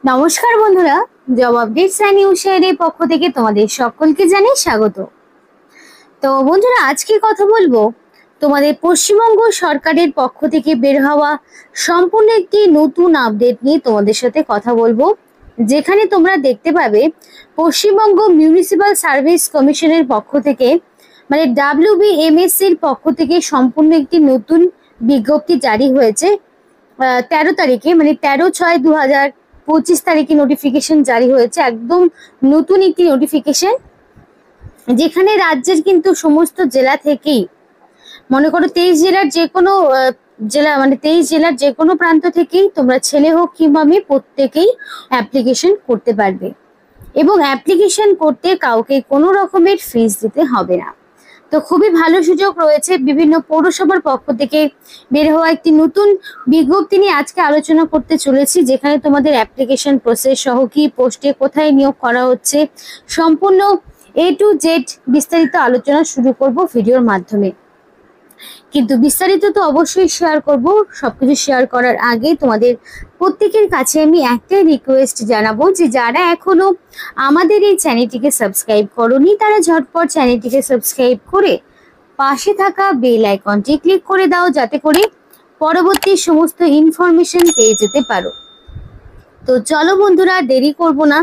নমস্কার বন্ধুরা, job updates and news শেয়ারের পক্ষ থেকে তোমাদের সকলকে জানাই স্বাগত। তো বন্ধুরা, আজকে কথা বলবো তোমাদের পশ্চিমবঙ্গ সরকারের পক্ষ থেকে বের হওয়া সম্পূর্ণ একটি নতুন আপডেট নিয়ে তোমাদের সাথে কথা বলবো, যেখানে তোমরা দেখতে পাবে পশ্চিমবঙ্গ মিউনিসিপাল সার্ভিস কমিশনের পক্ষ থেকে মানে WBMS এর পক্ষ থেকে সম্পূর্ণ একটি নতুন বিজ্ঞপ্তি জারি হয়েছে 13 তারিখে, মানে 13/6/2025 তারিখে নোটিফিকেশন জারি হয়েছে। একদম নতুন একটি নোটিফিকেশন, যেখানে রাজ্যের কিন্তু সমস্ত জেলা থেকেই, মনে করো 23 জেলার যে কোনো জেলা, মানে 23 জেলার যে কোনো প্রান্ত থেকেই তোমরা ছেলে হোক কিংবা মেয়ে প্রত্যেকেই অ্যাপ্লিকেশন করতে পারবে, এবং অ্যাপ্লিকেশন করতে কাউকে কোনো রকমের ফিস দিতে হবে না। তো খুবই ভালো সুযোগ রয়েছে। বিভিন্ন পৌরসভার পক্ষ থেকে বের হওয়া একটি নতুন বিজ্ঞপ্তি নিয়ে আজকে আলোচনা করতে চলেছি, যেখানে তোমাদের অ্যাপ্লিকেশন প্রসেস সহ কি পোস্টে কোথায় নিয়োগ করা হচ্ছে সম্পূর্ণ A to Z বিস্তারিত আলোচনা শুরু করব ভিডিওর মাধ্যমে। কিন্তু বিস্তারিত তো অবশ্যই শেয়ার করব। সবকিছু শেয়ার করার আগে তোমাদের প্রত্যেকের কাছে আমি একটাই রিকোয়েস্ট জানাবো, যে যারা এখনো আমাদের এই চ্যানেলটিকে সাবস্ক্রাইব করোনি তারা ঝটপট চ্যানেলটিকে সাবস্ক্রাইব করে পাশে থাকা বেল আইকনটি ক্লিক করে দাও, যাতে করে পরবর্তী সমস্ত ইনফরমেশন পেয়ে যেতে পারো। তো চলো বন্ধুরা, দেরি করব না,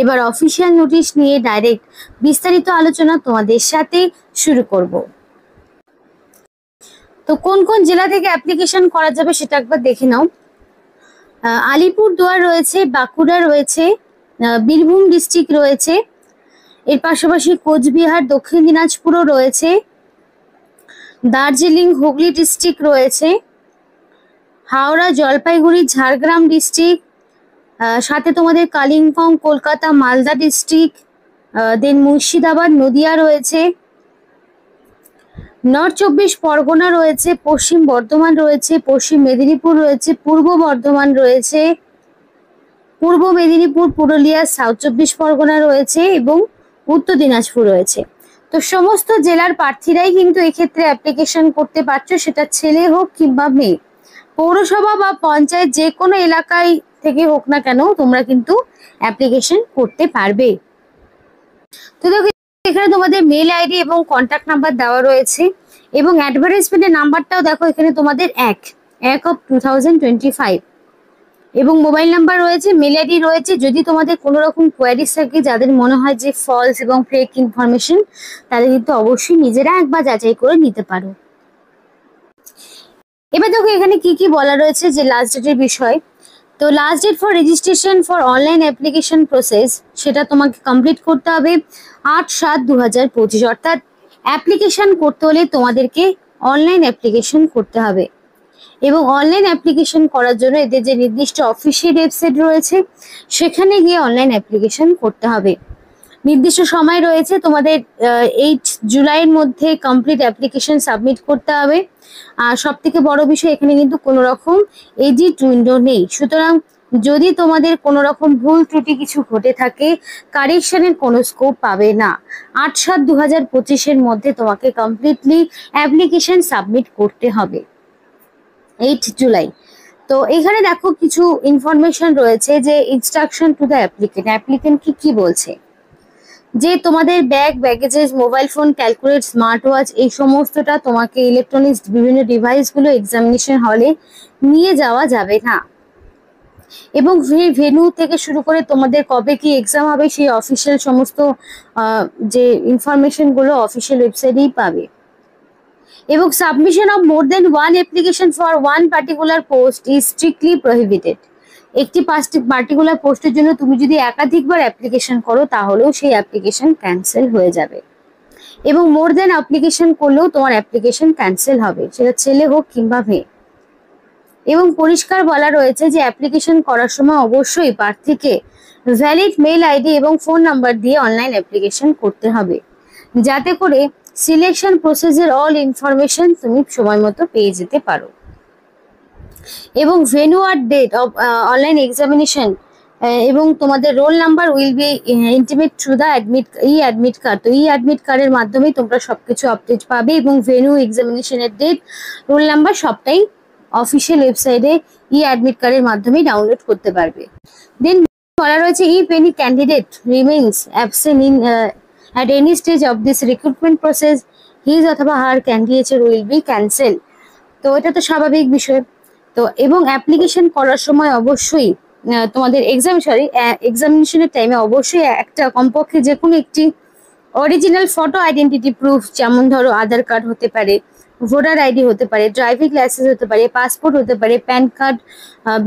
এবার অফিসিয়াল নোটিশ নিয়ে ডাইরেক্ট বিস্তারিত আলোচনা তোমাদের সাথে শুরু করব। তো কোন কোন জেলা থেকে অ্যাপ্লিকেশন করা যাবে সেটা একবার দেখে নাও। আলিপুরদুয়ার রয়েছে, বাঁকুড়া রয়েছে, বীরভূম ডিস্ট্রিক্ট রয়েছে, এর পাশাপাশি কোচবিহার, দক্ষিণ দিনাজপুরও রয়েছে, দার্জিলিং, হুগলি ডিস্ট্রিক্ট রয়েছে, হাওড়া, জলপাইগুড়ি, ঝাড়গ্রাম ডিস্ট্রিক্ট, সাথে তোমাদের কালিম্পং, কলকাতা, মালদা ডিস্ট্রিক্ট, দেন মুর্শিদাবাদ, নদিয়া রয়েছে, নর্থ 24 পরগনা রয়েছে, পশ্চিম বর্ধমান রয়েছে, পশ্চিম মেদিনীপুর রয়েছে, পূর্ব বর্ধমান রয়েছে, পূর্ব মেদিনীপুর, পুরুলিয়া, সাউথ 24 পরগনা রয়েছে এবং উত্তর দিনাজপুর রয়েছে। তো সমস্ত জেলার প্রার্থীরাই কিন্তু এক্ষেত্রে অ্যাপ্লিকেশন করতে পারছো, সেটা ছেলে হোক কিংবা মেয়ে। পৌরসভা বা পঞ্চায়েত যে কোনো এলাকায় থেকে হোক না কেন, তোমরা কিন্তু অ্যাপ্লিকেশন করতে পারবে। তো দেখো, এখানে তোমাদের মেল আইডি এবং কন্ট্যাক্ট নাম্বার দেওয়া রয়েছে, এবং অ্যাডভার্টাইজমেন্টের নাম্বারটাও দেখো এখানে তোমাদের 1/2025, এবং মোবাইল নাম্বার রয়েছে, মেল আইডি রয়েছে। যদি তোমাদের কোনো রকম কোয়ারিজ থাকে, যাদের মনে হয় যে ফলস এবং ফেক ইনফরমেশন, তাদের কিন্তু অবশ্যই নিজেরা একবার যাচাই করে নিতে পারো। এবার দেখো এখানে কি কি বলা রয়েছে যে লাস্ট ডেটের বিষয়। তো last date for registration for online application process, সেটা তোমাকে কমপ্লিট করতে হবে 8/7/2025, অর্থাৎ অ্যাপ্লিকেশন করতে হলে তোমাদেরকে অনলাইন অ্যাপ্লিকেশন করতে হবে, এবং অনলাইন অ্যাপ্লিকেশন করার জন্য এদের যে নির্দিষ্ট অফিসিয়াল ওয়েবসাইট রয়েছে সেখানে গিয়ে অনলাইন অ্যাপ্লিকেশন করতে হবে। নির্দিষ্ট সময় রয়েছে, তোমাদের 8 জুলাইয়ের মধ্যে কমপ্লিট অ্যাপ্লিকেশন সাবমিট করতে হবে। আর সব থেকে বড় বিষয়, এখানে কিন্তু কোনো রকম এডিট উইন্ডো নেই, সুতরাং যদি তোমাদের কোনো রকম ভুল ত্রুটি কিছু ঘটে থাকে, কারেকশনের কোনো স্কোপ পাবে না। 8/7/2025 মধ্যে তোমাকে কমপ্লিটলি অ্যাপ্লিকেশন সাবমিট করতে হবে, 8 জুলাই। তো এখানে দেখো কিছু ইনফরমেশন রয়েছে, যে ইনস্ট্রাকশন টু দ্য অ্যাপ্লিকেন্ট কি বলছে, যে তোমাদের bag, baggages, mobile phone, calculate, smart watch, এই সমস্তটা তোমাকে ইলেকট্রনিক্স বিভিন্ন ডিভাইসগুলো এক্সামিনেশন হলে নিয়ে যাওয়া যাবে না, এবং ভেন্যু থেকে শুরু করে তোমাদের কবে কি এক্সাম হবে সেই অফিসিয়াল সমস্ত যে ইনফরমেশনগুলো অফিসিয়াল ওয়েবসাইটেই পাবে। এবং submission of more than one application for one particular post is strictly prohibited. একটি পার্টিকুলার পোস্টের জন্য তুমি যদি একাধিকবার অ্যাপ্লিকেশন করো, তাহলেও সেই অ্যাপ্লিকেশন ক্যান্সেল হয়ে যাবে, এবং মোর দেন অ্যাপ্লিকেশন করলেও তোমার অ্যাপ্লিকেশন ক্যান্সেল হবে, সেটা ছেলে হোক কিংবা মেয়ে। এবং পরিষ্কার বলা রয়েছে যে অ্যাপ্লিকেশন করার সময় অবশ্যই প্রার্থীকে ভ্যালিড মেল আইডি এবং ফোন নাম্বার দিয়ে অনলাইন অ্যাপ্লিকেশন করতে হবে, যাতে করে সিলেকশন প্রসেসের অল ইনফরমেশন তুমি সময় মতো পেয়ে যেতে পারো। এবং ভেন্যু আর ডেট অফ অনলাইন এক্সামিনেশন এবং তোমাদের roll number will be intimate through the admit card. তো অ্যাডমিট কার্ডের মাধ্যমে তোমরা সবকিছু আপডেট পাবে, এবং ভেন্যু, এক্সামিনেশনের ডেট, রোল নাম্বার সবটাই অফিসিয়াল ওয়েবসাইটে অ্যাডমিট কার্ডের মাধ্যমে ডাউনলোড করতে পারবে। দেন বলা রয়েছে if any candidate remains absent in at any stage of this recruitment process his অথবা her candidature will be cancel. তো এটা তো স্বাভাবিক বিষয়। তো এবং অ্যাপ্লিকেশন করার সময় অবশ্যই তোমাদের এক্সামিনেশনের টাইমে অবশ্যই একটা কমপক্ষে যে কোনো একটি অরিজিনাল ফটো আইডেন্টিটি প্রুফ, যেমন ধরো আধার কার্ড হতে পারে, ভোটার আইডি হতে পারে, ড্রাইভিং লাইসেন্স হতে পারে, পাসপোর্ট হতে পারে, প্যান কার্ড,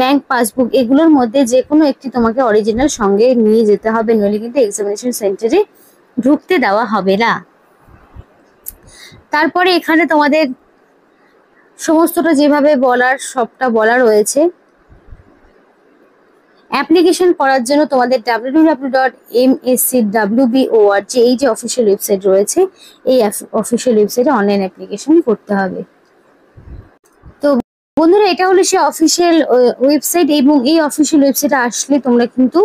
ব্যাংক পাসবুক, এগুলোর মধ্যে যে কোনো একটি তোমাকে অরিজিনাল সঙ্গে নিয়ে যেতে হবে, নইলে কিন্তু এক্সামিনেশন সেন্টারে ঢুকতে দেওয়া হবে না। তারপরে এখানে তোমাদের সমস্তটা যেভাবে বলার সবটা বলা রয়েছে। অ্যাপ্লিকেশন করার জন্য তোমাদের www.mscwb.org এই যে অফিসিয়াল ওয়েবসাইট রয়েছে, এই অফিসিয়াল ওয়েবসাইটে অনলাইন অ্যাপ্লিকেশন করতে হবে। তো বন্ধুরা, এটা হলো সেই অফিসিয়াল ওয়েবসাইট, এবং এই অফিসিয়াল ওয়েবসাইটে আসলে তোমরা কিন্তু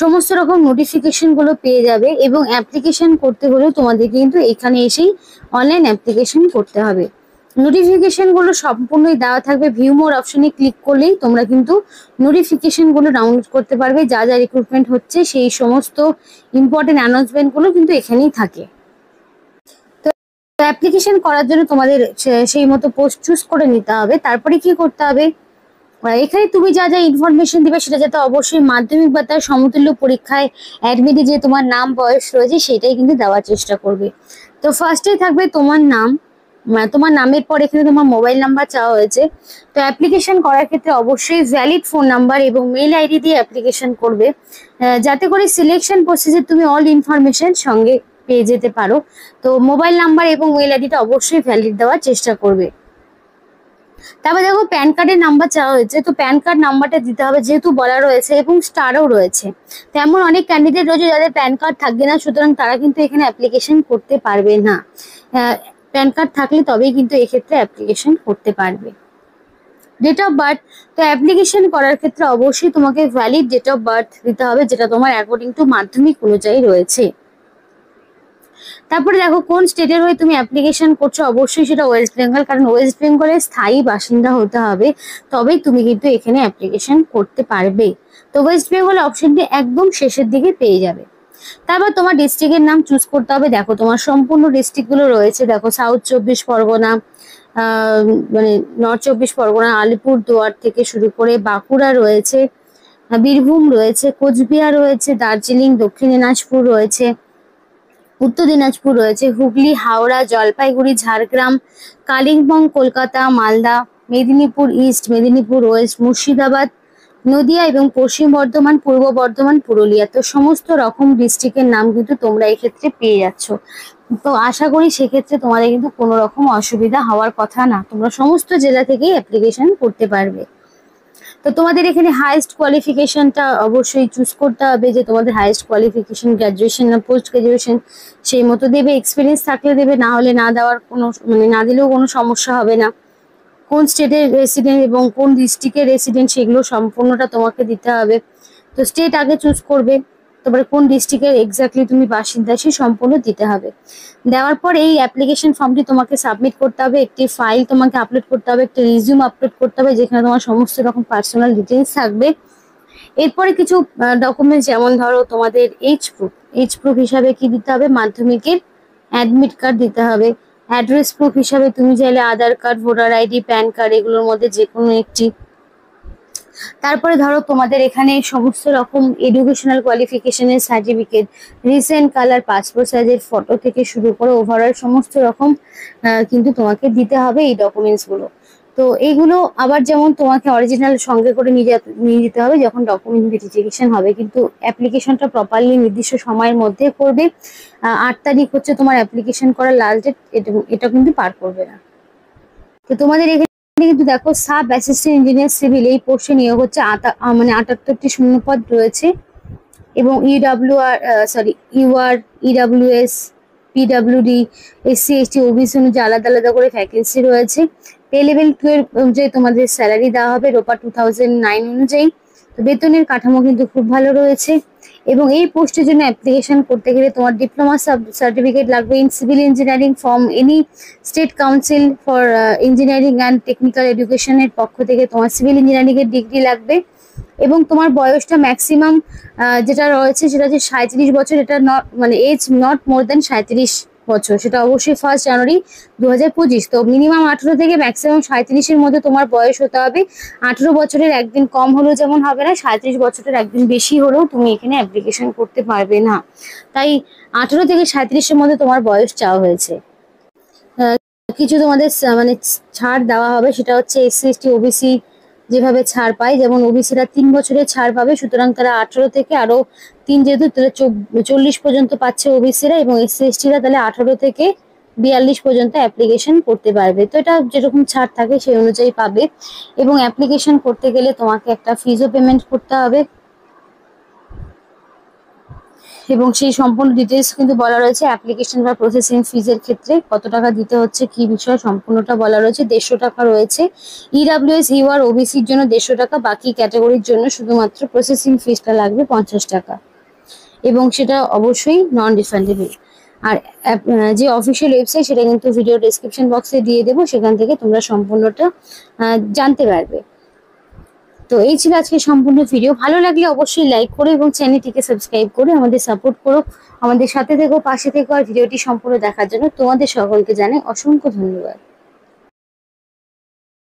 সমস্ত রকম নোটিফিকেশন গুলো পেয়ে যাবে, এবং অ্যাপ্লিকেশন করতে হলেও তোমাদের কিন্তু এখানে এসেই অনলাইন অ্যাপ্লিকেশন করতে হবে। নোটিফিকেশন গুলো সম্পূর্ণই দেওয়া থাকবে, ভিউ মোর অপশনে ক্লিক করলেই তোমরা কিন্তু নোটিফিকেশন গুলো ডাউনলোড করতে পারবে। যা যা রিক্রুটমেন্ট হচ্ছে সেই সমস্ত ইম্পর্টেন্ট অ্যানাউন্সমেন্ট গুলো কিন্তু এখানেই থাকে। তো অ্যাপ্লিকেশন করার জন্য তোমাদের সেই মতো পোস্ট চুজ করে নিতে হবে। তারপরে কি করতে হবে, এখানে তুমি যা যা ইনফরমেশন দিবে সেটা যাতে অবশ্যই মাধ্যমিক বা তার সমতুল্য পরীক্ষায় অ্যাডমিটে যে তোমার নাম বয়স রয়েছে সেটাই কিন্তু দেওয়ার চেষ্টা করবে। তো ফার্স্টেই থাকবে তোমার নাম, তোমার নামের পর এখানে তোমার মোবাইল নাম্বার চাওয়া হয়েছে। তো অ্যাপ্লিকেশন করার ক্ষেত্রে অবশ্যই ভ্যালিড ফোন নাম্বার এবং মেল আইডি দিয়ে অ্যাপ্লিকেশন করবে, যাতে করে সিলেকশন প্রসেসে তুমি অল ইনফরমেশন সঙ্গে পেয়ে যেতে পারো। তো মোবাইল নাম্বার এবং মেল আইডিটা অবশ্যই ভ্যালিড দেওয়ার চেষ্টা করবে। তারপর দেখো প্যান কার্ডের নাম্বার চাওয়া হয়েছে, তো প্যান কার্ড নাম্বারটা দিতে হবে, যেহেতু বলা রয়েছে এবং স্টারও রয়েছে। তেমন অনেক ক্যান্ডিডেট রয়েছে যাদের প্যান কার্ড থাকবে না, সুতরাং তারা কিন্তু এখানে অ্যাপ্লিকেশন করতে পারবে না। প্যান কার্ড থাকলে তবেই কিন্তু এক্ষেত্রে অ্যাপ্লিকেশন করতে পারবে। ডেট অফ বার্থ, তো অ্যাপ্লিকেশন করার ক্ষেত্রে অবশ্যই তোমাকে ভ্যালিড ডেট অফ বার্থ দিতে হবে, যেটা তোমার অ্যাকর্ডিং টু মাধ্যমিক অনুযায়ী রয়েছে। তারপরে দেখো কোন স্টেটের হয়ে তুমি অ্যাপ্লিকেশন করছো, অবশ্যই সেটা ওয়েস্ট বেঙ্গল, কারণ ওয়েস্ট বেঙ্গলের স্থায়ী বাসিন্দা হতে হবে, তবেই তুমি কিন্তু এখানে অ্যাপ্লিকেশন করতে পারবে। তো ওয়েস্ট বেঙ্গল অপশনটি একদম শেষের দিকে পেয়ে যাবে। তারপর তোমার ডিস্ট্রিক্টের নাম চুজ করতে হবে। দেখো তোমার সম্পূর্ণ ডিস্ট্রিক্টগুলো রয়েছে, দেখো সাউথ 24 পরগনা, মানে নর্থ 24 পরগনা, আলিপুরদুয়ার থেকে শুরু করে বাঁকুড়া রয়েছে, বীরভূম রয়েছে, কোচবিহার রয়েছে, দার্জিলিং, দক্ষিণ দিনাজপুর রয়েছে, উত্তর দিনাজপুর রয়েছে, হুগলি, হাওড়া, জলপাইগুড়ি, ঝাড়গ্রাম, কালিম্পং, কলকাতা, মালদা, মেদিনীপুর ইস্ট, মেদিনীপুর ওয়েস্ট, মুর্শিদাবাদ, নদিয়া এবং পশ্চিম বর্ধমান, পূর্ব বর্ধমান, পুরুলিয়া। তো সমস্ত রকম ডিস্ট্রিক্টের নাম কিন্তু তোমরা এক্ষেত্রে পেয়ে যাচ্ছ। তো আশা করি সেক্ষেত্রে তোমাদের কিন্তু কোনো রকম অসুবিধা হওয়ার কথা না, তোমরা সমস্ত জেলা থেকেই অ্যাপ্লিকেশন করতে পারবে। তো তোমাদের এখানে হাইয়েস্ট কোয়ালিফিকেশনটা অবশ্যই চুজ করতে হবে, যে তোমাদের হাইয়েস্ট কোয়ালিফিকেশন গ্র্যাজুয়েশন না পোস্ট গ্র্যাজুয়েশন, সেই মতো দেবে। এক্সপিরিয়েন্স থাকলে দেবে, না হলে না দেওয়ার কোনো না দিলেও কোনো সমস্যা হবে না। কোন স্টেটের রেসিডেন্ট এবং কোন ডিস্ট্রিক্টের রেসিডেন্ট সেগুলো সম্পূর্ণটা তোমাকে দিতে হবে। তো স্টেট আগে চুজ করবে, তারপরে কোন ডিস্ট্রিক্টের এক্স্যাক্টলি তুমি বাসিন্দা সে সম্পূর্ণ দিতে হবে। দেওয়ার পর এই অ্যাপ্লিকেশন ফর্মটি তোমাকে সাবমিট করতে হবে, একটি ফাইল তোমাকে আপলোড করতে হবে, একটা রিজিউম আপলোড করতে হবে, যেখানে তোমার সমস্ত রকম পার্সোনাল ডিটেলস থাকবে। এরপরে কিছু ডকুমেন্টস, যেমন ধরো তোমাদের এইচ প্রুফ হিসাবে কি দিতে হবে, মাধ্যমিকের অ্যাডমিট কার্ড দিতে হবে। অ্যাড্রেস প্রুফ হিসাবে তুমি চাইলে Aadhaar card, voter ID, PAN card, এগুলোর মধ্যে যে কোনো একটি। তারপরে ধরো তোমাদের এখানে সমস্ত রকম এডুকেশনাল কোয়ালিফিকেশনের সার্টিফিকেট, রিসেন্ট কালার পাসপোর্ট সাইজের ফটো থেকে শুরু করে ওভারঅল সমস্ত রকম কিন্তু তোমাকে দিতে হবে এই ডকুমেন্টসগুলো। তো এইগুলো আবার যেমন তোমাকে অরিজিনাল সঙ্গে করে নিয়ে যেতে হবে যখন ডকুমেন্ট ভেরিফিকেশন হবে, কিন্তু অ্যাপ্লিকেশনটা প্রপারলি নির্দিষ্ট সময়ের মধ্যে করবে। 8 তারিখ হচ্ছে তোমার অ্যাপ্লিকেশন করার লাস্ট ডেট, এটা কিন্তু পার করবে না। তো তোমাদের এখানে কিন্তু দেখো সাব অ্যাসিস্ট্যান্ট ইঞ্জিনিয়ার সিভিল এই পোস্টে নিয়োগ হচ্ছে, মানে 78টি শূন্যপদ রয়েছে, এবং UR, EWS, PWD, SC, ST, OBC অনুযায়ী আলাদা আলাদা করে ভ্যাকেন্সি রয়েছে। পে লেভেল 12 অনুযায়ী তোমাদের স্যালারি দেওয়া হবে রোপা 2009 অনুযায়ী। তো বেতনের কাঠামো কিন্তু খুব ভালো রয়েছে, এবং এই পোস্টের জন্য অ্যাপ্লিকেশন করতে গেলে তোমার ডিপ্লোমা সার্টিফিকেট লাগবে in civil engineering from any state council for engineering and technical এডুকেশনের পক্ষ থেকে তোমার সিভিল ইঞ্জিনিয়ারিং এর ডিগ্রি লাগবে, এবং তোমার বয়সটা ম্যাক্সিমাম যেটা রয়েছে সেটা হচ্ছে 37 বছর, এটা নট মানে এজ নট মোর দেন 37 বছর, সেটা অবশ্যই 1 জানুয়ারি 2025। তো মিনিমাম 18 থেকে ম্যাক্সিমাম 37-এর মধ্যে তোমার বয়স হতে হবে। 18 বছরের একদিন কম হলেও যেমন হবে না, 37 বছরের একদিন বেশি হলেও তুমি এখানে অ্যাপ্লিকেশন করতে পারবে না। তাই 18 থেকে 37-এর মধ্যে তোমার বয়স চাওয়া হয়েছে। কিছু তোমাদের মানে ছাড় দেওয়া হবে, সেটা হচ্ছে এসসি এসটি ওবিসি যেভাবে ছাড় পায়, যেমন ওবিসিরা 3 বছরের ছাড় পাবে, সুতরাং তারা 18 থেকে আরো 3, যেহেতু তারা 40 পর্যন্ত পাচ্ছে ওবিসিরা, এবং এসসি এসটিরা তাহলে 18 থেকে 42 পর্যন্ত অ্যাপ্লিকেশন করতে পারবে। তো এটা যেরকম ছাড় থাকে সেই অনুযায়ী পাবে। এবং অ্যাপ্লিকেশন করতে গেলে তোমাকে একটা ফিজও পেমেন্ট করতে হবে, এবং সেই সম্পূর্ণ ডিটেলস কিন্তু বলা রয়েছে। অ্যাপ্লিকেশন বা প্রসেসিং ফিজের ক্ষেত্রে কত টাকা দিতে হচ্ছে, কি বিষয় সম্পূর্ণটা বলা রয়েছে। 150 টাকা রয়েছে ইডাব্লিউএস ইউআর ওবিসির জন্য, 150 টাকা। বাকি ক্যাটাগরির জন্য শুধুমাত্র প্রসেসিং ফিজটা লাগবে 50 টাকা, এবং সেটা অবশ্যই নন রিফান্ডেবল। আর যে অফিসিয়াল ওয়েবসাইট সেটা কিন্তু ভিডিও ডেসক্রিপশন বক্সে দিয়ে দেবো, সেখান থেকে তোমরা সম্পূর্ণটা জানতে পারবে। তো এই ছিল আজকে সম্পূর্ণ ভিডিও। ভালো লাগলে অবশ্যই লাইক করো এবং চ্যানেলটিকে সাবস্ক্রাইব করে আমাদের সাপোর্ট করো, আমাদের সাথে থেকো, পাশে থেকো। আর ভিডিওটি সম্পূর্ণ দেখার জন্য তোমাদের সকলকে জানাই অসংখ্য ধন্যবাদ।